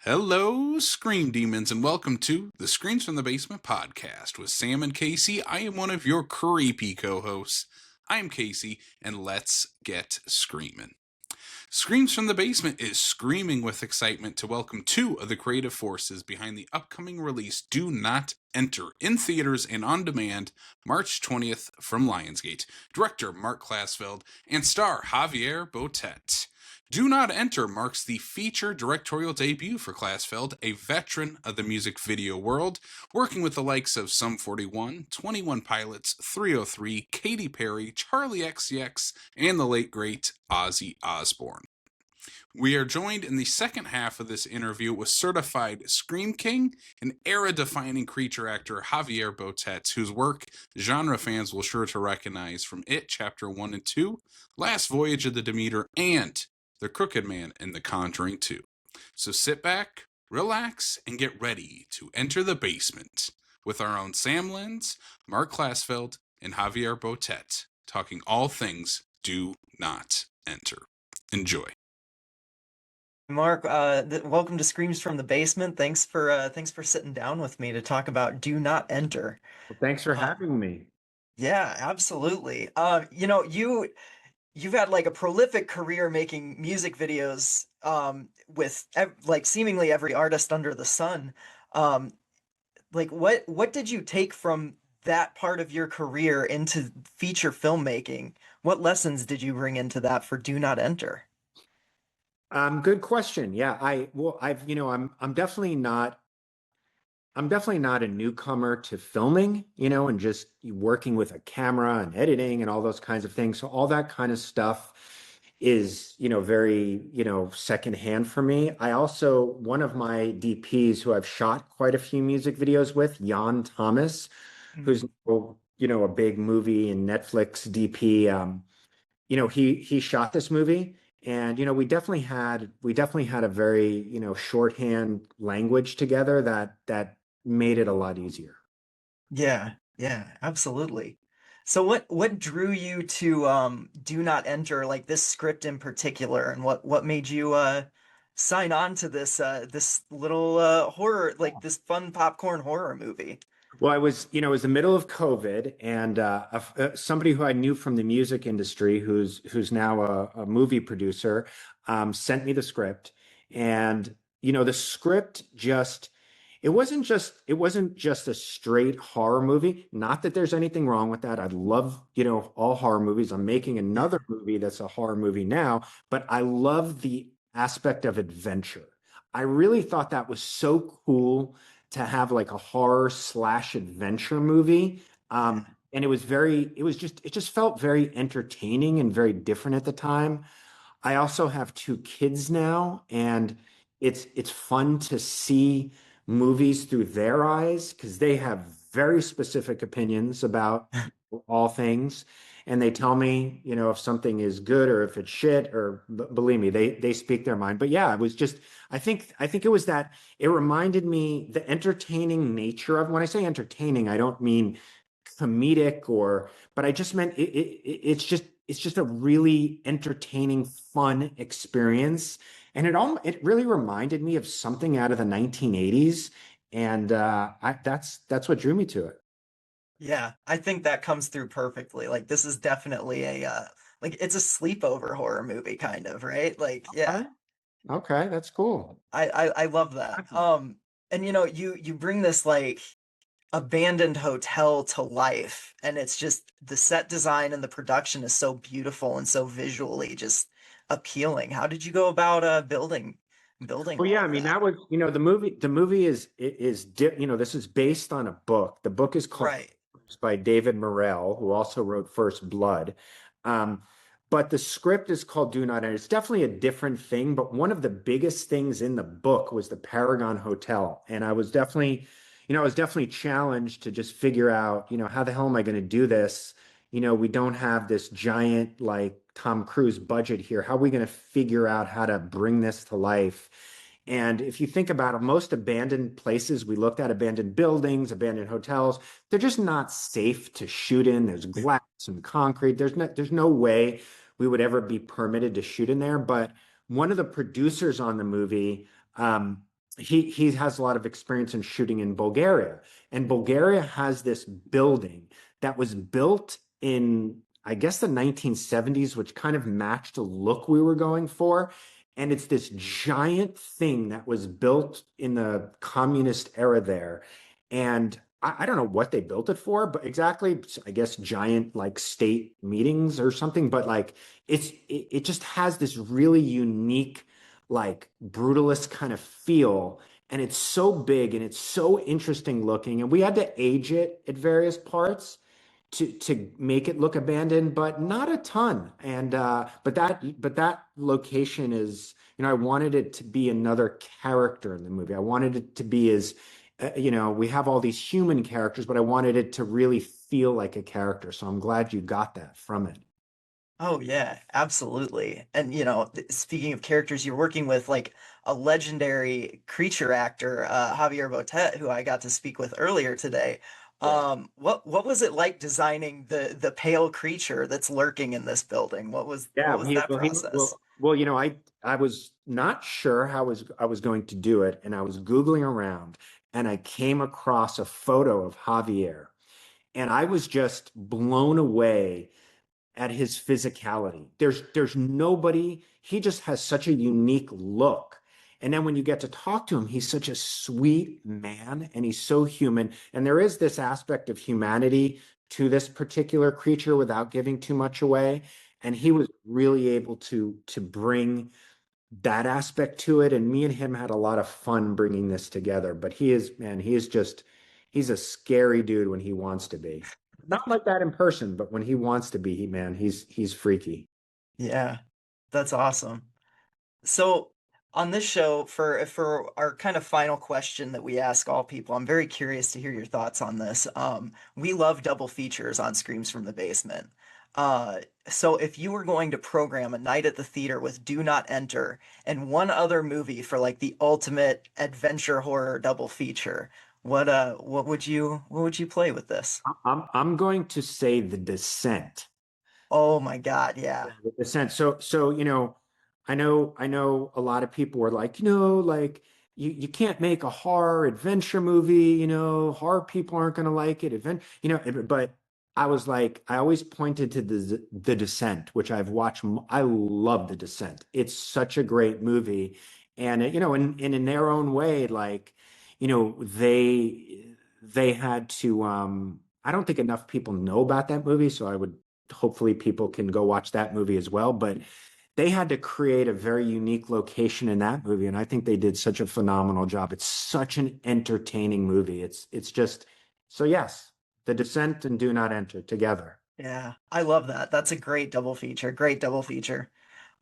Hello, Scream Demons, and welcome to the Screams from the Basement podcast with Sam and Casey. I am one of your creepy co-hosts. I am Casey, and let's get screaming. Screams from the Basement is screaming with excitement to welcome two of the creative forces behind the upcoming release Do Not Enter in theaters and on demand March 20th from Lionsgate. Director Marc Klasfeld and star Javier Botet. Do Not Enter marks the feature directorial debut for Klasfeld, a veteran of the music video world, working with the likes of Sum 41, 21 Pilots, 303, Katy Perry, Charlie XCX, and the late great Ozzy Osbourne. We are joined in the second half of this interview with certified Scream King and era-defining creature actor Javier Botet, whose work genre fans will sure to recognize from It Chapter 1 and 2, Last Voyage of the Demeter, and The Crooked Man in The Conjuring 2. So sit back, relax, and get ready to enter the basement with our own Sam Lenz, Marc Klasfeld, and Javier Botet, talking all things Do Not Enter. Enjoy. Marc, welcome to Screams from the Basement. Thanks for sitting down with me to talk about Do Not Enter. Well, thanks for having me. Yeah, absolutely. You've had like a prolific career making music videos with like seemingly every artist under the sun. Like what did you take from that part of your career into feature filmmaking? What lessons did you bring into that for Do Not Enter? Good question. Yeah, I'm definitely not a newcomer to filming, and just working with a camera and editing and all those kinds of things. So all that kind of stuff is, very, secondhand for me. I also, one of my DPs who I've shot quite a few music videos with, Jan Thomas, who's, a big movie and Netflix DP. He shot this movie. And we definitely had a very shorthand language together that made it a lot easier. Yeah, absolutely. So what drew you to Do Not Enter, like this script in particular, and what made you sign on to this little horror, like this fun popcorn horror movie? Well, it was the middle of COVID, and somebody who I knew from the music industry, who's now a movie producer, sent me the script, and the script it wasn't just a straight horror movie. Not that there's anything wrong with that. I love all horror movies. I'm making another movie that's a horror movie now, but I love the aspect of adventure. I really thought that was so cool to have like a horror / adventure movie. And it just felt very entertaining and very different at the time. I also have two kids now, and it's fun to see movies through their eyes because they have very specific opinions about all things. And they tell me, if something is good or if it's shit, or believe me, they speak their mind. But yeah, it was just, I think it was that it reminded me the entertaining nature of, when I say entertaining, I don't mean comedic but I just meant it's just a really entertaining, fun experience. And it really reminded me of something out of the 1980s. And that's what drew me to it. Yeah, I think that comes through perfectly. Like this is definitely like it's a sleepover horror movie kind of, right? Like yeah. Okay, that's cool. I love that. And you bring this like abandoned hotel to life, and it's just the set design and the production is so beautiful and so visually just appealing. How did you go about building Well, all yeah, I of mean, that? that was, the movie this is based on a book. The book is called Right. by David Morrell, who also wrote First Blood. But the script is called Do Not Enter. It's definitely a different thing, but one of the biggest things in the book was the Paragon Hotel. And I was definitely challenged to just figure out, how the hell am I going to do this? We don't have this giant like Tom Cruise budget here. How are we going to figure out how to bring this to life? And if you think about it, most abandoned places we looked at, abandoned buildings, abandoned hotels, they're just not safe to shoot in. There's glass and concrete. There's no way we would ever be permitted to shoot in there. But one of the producers on the movie he has a lot of experience in shooting in Bulgaria, and Bulgaria has this building that was built in, I guess, the 1970s, which kind of matched the look we were going for. And it's this giant thing that was built in the communist era there. And I don't know what they built it for, but exactly, I guess giant like state meetings or something. But like it just has this really unique like brutalist kind of feel. And it's so big and it's so interesting looking. And we had to age it at various parts to make it look abandoned, but not a ton. And but that location is, I wanted it to be another character in the movie. I wanted it to be as we have all these human characters, but I wanted it to really feel like a character. So I'm glad you got that from it. Oh yeah, absolutely. And speaking of characters, you're working with like a legendary creature actor, Javier Botet, who I got to speak with earlier today. Yeah. What was it like designing the pale creature that's lurking in this building? Yeah, What was that process? I was not sure how I was going to do it, and I was Googling around, and I came across a photo of Javier, and I was just blown away at his physicality. There's nobody, he just has such a unique look. And then when you get to talk to him, he's such a sweet man and he's so human. And there is this aspect of humanity to this particular creature without giving too much away. And he was really able to bring that aspect to it. And me and him had a lot of fun bringing this together. But he is, man, he's a scary dude when he wants to be. Not like that in person, but when he wants to be, he's freaky. Yeah, that's awesome. So on this show, for our kind of final question that we ask all people, I'm very curious to hear your thoughts on this. We love double features on Screams from the Basement. So if you were going to program a night at the theater with Do Not Enter and one other movie for like the ultimate adventure horror double feature, what would you play with this? I'm going to say The Descent. Oh my God, Yeah, yeah. the descent. So I know a lot of people were like, like you can't make a horror adventure movie, horror people aren't going to like it. But I was like, I always pointed to the Descent, which I've watched. I love The Descent. It's such a great movie, and in their own way, like, they had to. I don't think enough people know about that movie, so I would hopefully people can go watch that movie as well. But they had to create a very unique location in that movie, and I think they did such a phenomenal job. It's such an entertaining movie. It's just so yes, The Descent and Do Not Enter together. Yeah, I love that. That's a great double feature. Great double feature.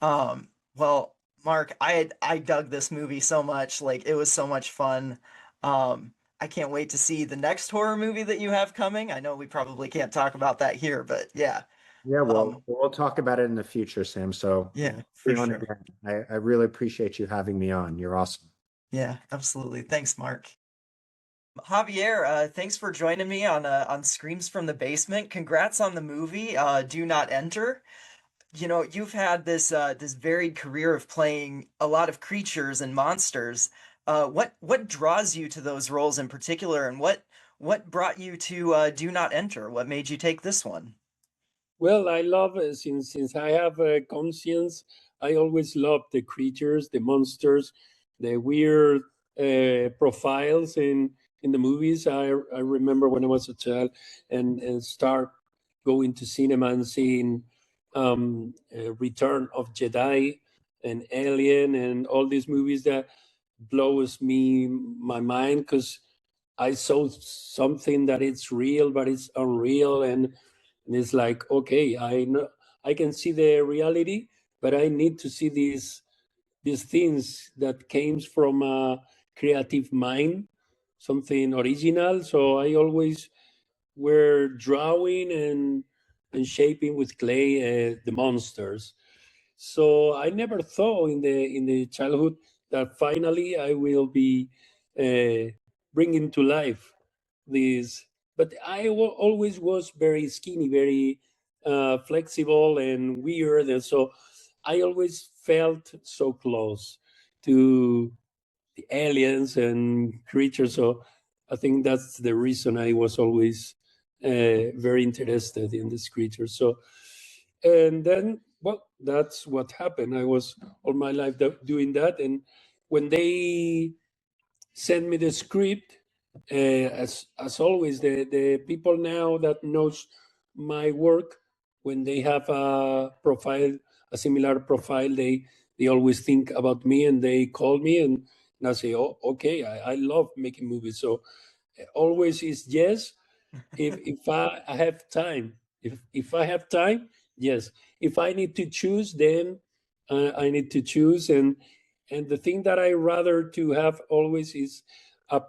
Well, Mark, I dug this movie so much. Like it was so much fun. I can't wait to see the next horror movie that you have coming. I know we probably can't talk about that here, but yeah. Yeah, well, Um, we'll talk about it in the future, Sam. So yeah, be for on sure. again. I really appreciate you having me on. You're awesome. Yeah, absolutely. Thanks, Mark. Javier, thanks for joining me on Screams from the Basement. Congrats on the movie, Do Not Enter. You've had this varied career of playing a lot of creatures and monsters. What draws you to those roles in particular, and what brought you to Do Not Enter? What made you take this one? Well, I love since I have a conscience. I always love the creatures, the monsters, the weird profiles in the movies. I remember when I was a child and start going to cinema and seeing Return of Jedi and Alien and all these movies that blows me my mind because I saw something that it's real but it's unreal and it's like, okay, I know I can see the reality, but I need to see these things that came from a creative mind, something original. So I always were drawing and shaping with clay the monsters. So I never thought in the childhood that finally I will be bringing to life this. But always was very skinny, very flexible and weird, and so I always felt so close to the aliens and creatures. So I think that's the reason I was always very interested in these creatures. So, and then, well, that's what happened. I was all my life doing that. And when they sent me the script, as always, the people now that knows my work, when they have a profile, a similar profile, they always think about me and they call me and I say, oh, okay, I love making movies. So always is yes. If I have time, if I have time, yes. If I need to choose, then I need to choose. And the thing that I rather to have always is a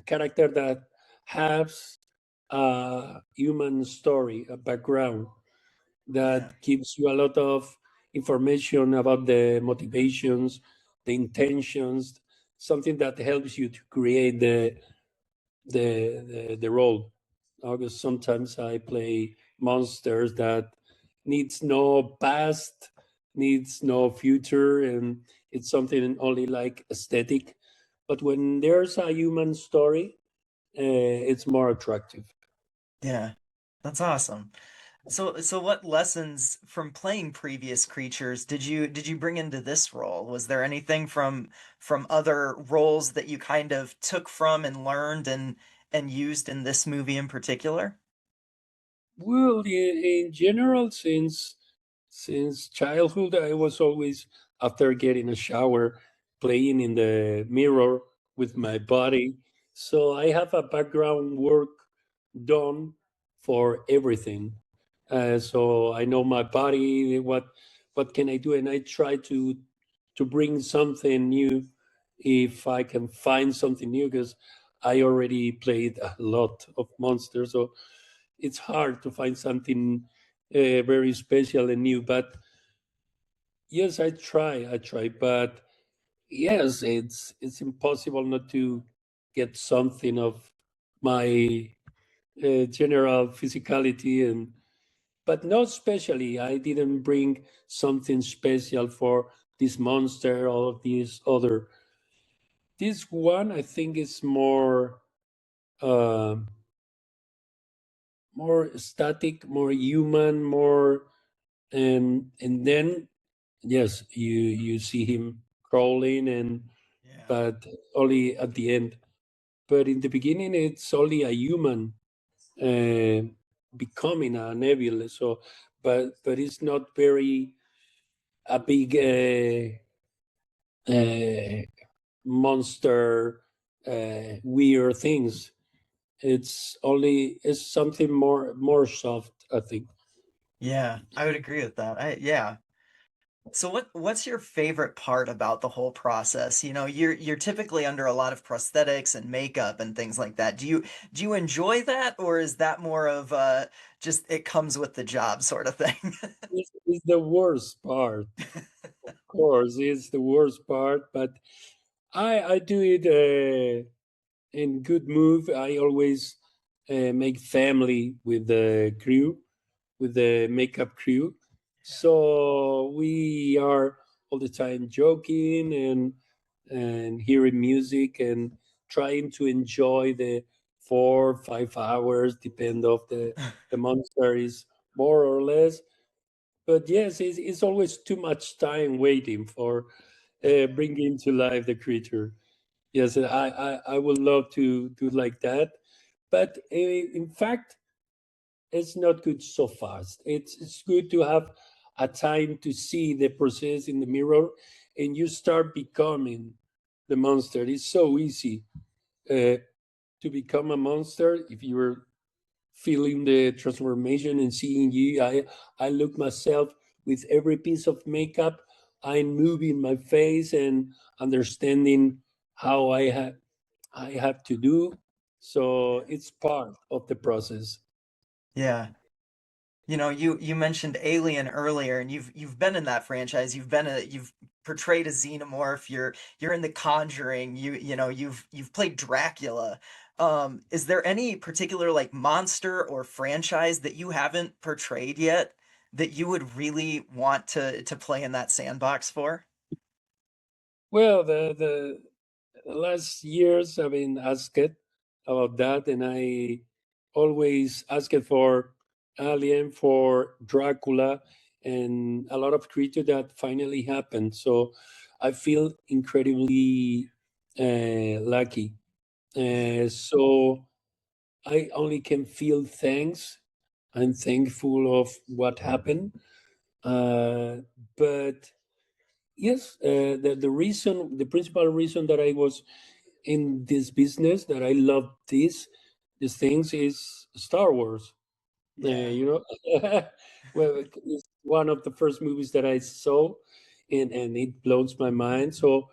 character that has a human story, a background Yeah. that gives you a lot of information about the motivations, the intentions, something that helps you to create the role. Because sometimes I play monsters that needs no past, needs no future, and it's something only like aesthetic. But when there's a human story, it's more attractive. Yeah. That's awesome. So what lessons from playing previous creatures did you bring into this role? Was there anything from other roles that you kind of took from and learned and used in this movie in particular? Well, in general, since childhood, I was always after getting a shower, playing in the mirror with my body. So I have a background work done for everything. So I know my body, what can I do, and I try to bring something new if I can find something new because I already played a lot of monsters. So it's hard to find something very special and new. But yes, I try. But yes, it's impossible not to get something of my general physicality and. But not especially. I didn't bring something special for this monster or this other. This one, I think, is uh, more static, more human, more and then yes, you see him crawling and Yeah. but only at the end. But in the beginning, it's only a human uh, becoming a nebula. So, but it's not very a big monster, weird things. It's something more soft, I think. Yeah, I would agree with that. Yeah. So what's your favorite part about the whole process? You know, you're typically under a lot of prosthetics and makeup and things like that. Do you enjoy that, or is that more of just it comes with the job sort of thing? It's the worst part. Of course, it's the worst part, but I do it in good move. I always make family with the crew, with the makeup crew. So we are all the time joking and hearing music and trying to enjoy the 4 5 hours, depend of the monster is more or less. But yes, it's always too much time waiting for bringing to life the creature. Yes, I would love to do like that, but in fact, it's not good so fast. It's good to have a time to see the process in the mirror, and you start becoming the monster. It's so easy to become a monster if you're feeling the transformation and seeing you. I look myself with every piece of makeup. I'm moving my face and understanding how I have to do. So Yeah. it's part of the process. Yeah. You know, you mentioned Alien earlier, and you've been in that franchise. You've portrayed a xenomorph. You're in the Conjuring. You've played Dracula. Is there any particular like monster or franchise that you haven't portrayed yet that you would really want to play in that sandbox for? Well, the last years I've been asked about that, and I always ask it for Alien, for Dracula, and a lot of creature that finally happened. So I feel incredibly lucky. So I only can feel thanks. I'm thankful of what happened. Uh, but yes, the principal reason that I was in this business, that I love these things, is Star Wars. Yeah. You know, well, it's one of the first movies that I saw, and it blows my mind. So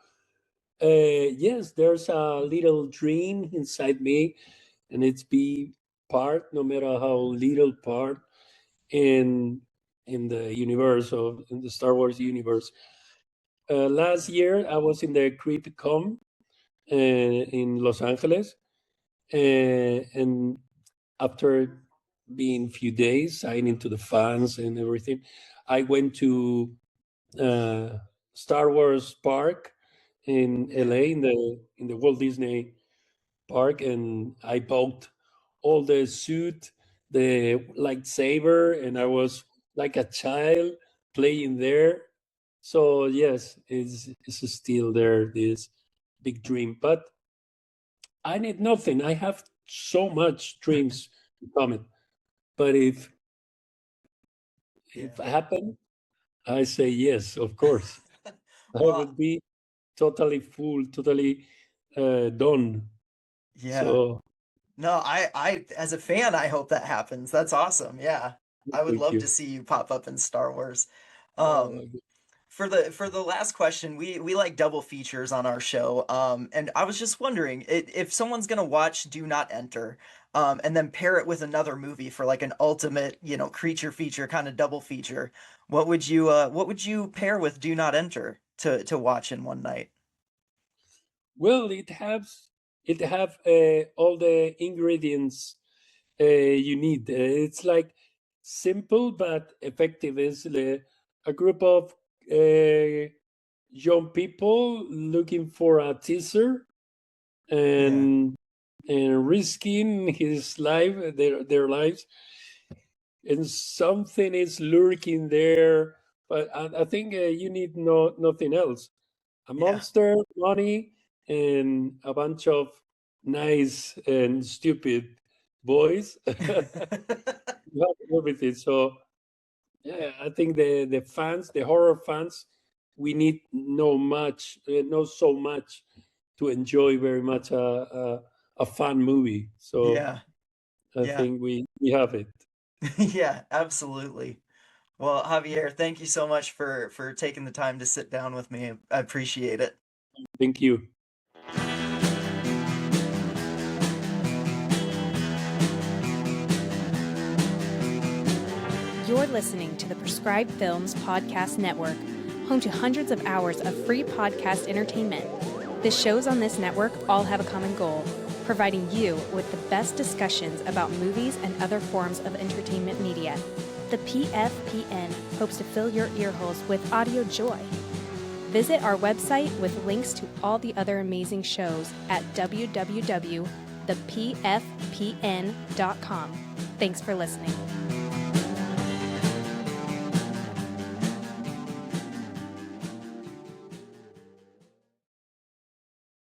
yes, there's a little dream inside me, and it's be part, no matter how little part, in the universe of in the Star Wars universe. Last year, I was in the CreepCon in Los Angeles, and after being few days signing to the fans and everything, I went to uh, Star Wars Park in Yeah. LA, in the Walt Disney Park, and I bought all the suit, the lightsaber, and I was like a child playing there. So yes, it's still there, this big dream. But I need nothing. I have so much dreams coming. But if Yeah. it happen, I say yes, of course. I Well, would be totally full, totally done. yeah. So No, I, as a fan, I hope that happens. That's awesome. Yeah. I would thank love you. to see you pop up in Star Wars. Oh, Um, for the last question, we like double features on our show. And I was just wondering if someone's gonna watch Do Not Enter, and then pair it with another movie for like an ultimate, creature feature kind of double feature, what would you pair with Do Not Enter to watch in one night? well, it have all the ingredients you need. It's like simple but effective. It's a group of young people looking for a teaser, Yeah. and risking his life, their lives, and something is lurking there. But I think you need nothing else. A Yeah. monster, money, and a bunch of nice and stupid boys. You have everything. So yeah, I think the fans, the horror fans, we need know so much to enjoy very much a fun movie. So Yeah. I Yeah. think we have it. Yeah, absolutely. Well, Javier, thank you so much for taking the time to sit down with me. I appreciate it. Thank you. You're listening to the Prescribed Films Podcast Network, home to hundreds of hours of free podcast entertainment. The shows on this network all have a common goal: providing you with the best discussions about movies and other forms of entertainment media. The PFPN hopes to fill your earholes with audio joy. Visit our website with links to all the other amazing shows at www.thepfpn.com. Thanks for listening.